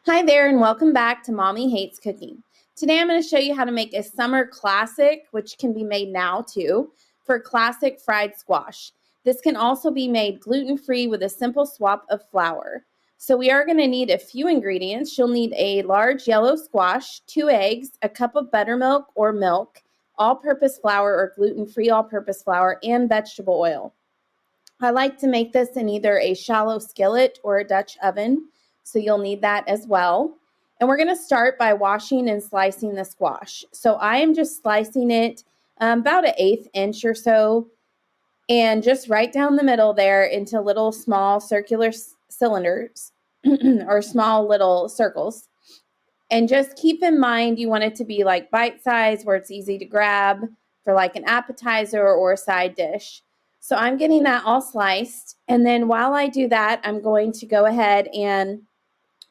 Hi there and welcome back to Mommy Hates Cooking. Today I'm going to show you how to make a summer classic, which can be made now too, for classic fried squash. This can also be made gluten-free with a simple swap of flour. So we are going to need a few ingredients. You'll need a large yellow squash, 2 eggs, a cup of buttermilk or milk, all-purpose flour or gluten-free all-purpose flour, and vegetable oil. I like to make this in either a shallow skillet or a Dutch oven, so you'll need that as well. And we're going to start by washing and slicing the squash. So I am just slicing it about an 1/8 inch or so, and just right down the middle there into little small circular cylinders or small little circles. And just keep in mind you want it to be like bite size where it's easy to grab for like an appetizer or a side dish. So I'm getting that all sliced. And then while I do that, I'm going to go ahead and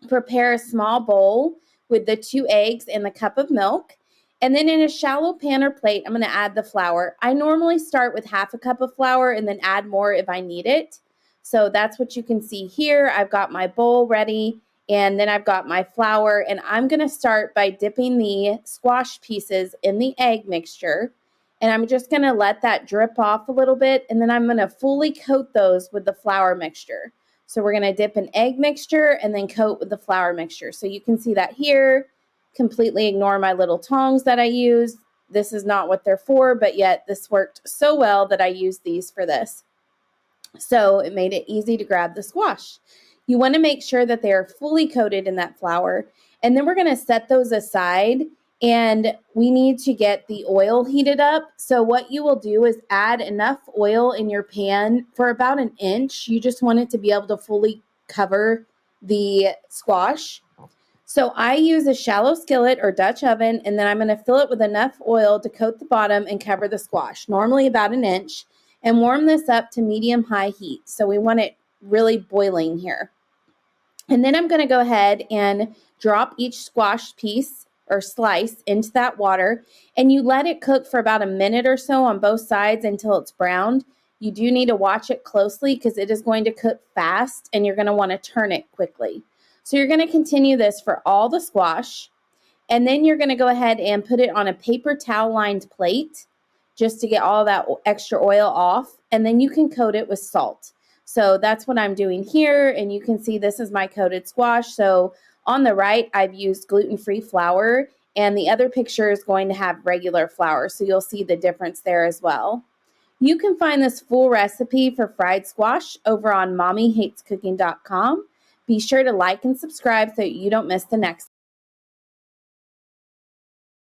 prepare a small bowl with the 2 eggs and the cup of milk. And then in a shallow pan or plate, I'm going to add the flour. I normally start with 1/2 cup of flour and then add more if I need it. So that's what you can see here. I've got my bowl ready and then I've got my flour, and I'm going to start by dipping the squash pieces in the egg mixture. And I'm just going to let that drip off a little bit, and then I'm going to fully coat those with the flour mixture. So we're going to dip an egg mixture and then coat with the flour mixture. So you can see that here. Completely ignore my little tongs that I use. This is not what they're for, but yet this worked so well that I used these for this. So it made it easy to grab the squash. You want to make sure that they are fully coated in that flour. And then we're going to set those aside, and we need to get the oil heated up. So what you will do is add enough oil in your pan for about 1 inch. You just want it to be able to fully cover the squash. So I use a shallow skillet or Dutch oven, and then I'm going to fill it with enough oil to coat the bottom and cover the squash, normally about 1 inch, and warm this up to medium-high heat. So we want it really boiling here. And then I'm going to go ahead and drop each squash piece or slice into that water, and you let it cook for about 1 minute or so on both sides until it's browned. You do need to watch it closely because it is going to cook fast, and you're going to want to turn it quickly. So you're going to continue this for all the squash, and then you're going to go ahead and put it on a paper towel lined plate just to get all that extra oil off, and then you can coat it with salt. So that's what I'm doing here, and you can see this is my coated squash. So on the right, I've used gluten-free flour, and the other picture is going to have regular flour, so you'll see the difference there as well. You can find this full recipe for fried squash over on mommyhatescooking.com. Be sure to like and subscribe so you don't miss the next